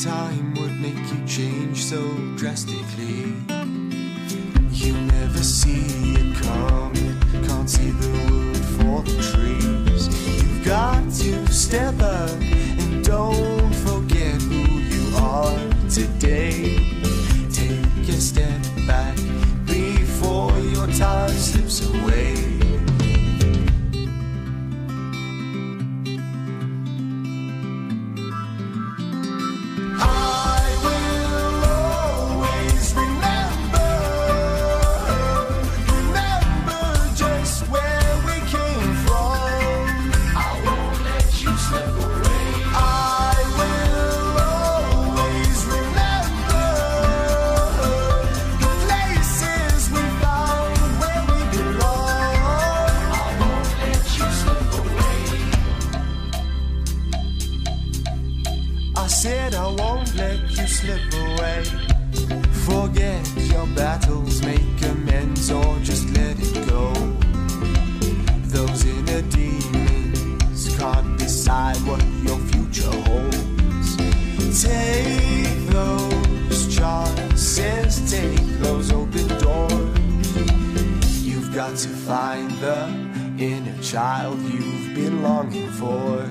time would make you change so drastically. You never see it coming, can't see the wood for the trees. You've got to step up and don't forget who you are today. Take a step back before your time slips away. I said I won't let you slip away. Forget your battles, make amends, or just let it go. Those inner demons can't decide what your future holds. Take those chances, take those open doors. You've got to find the inner child you've been longing for.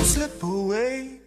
Slip away.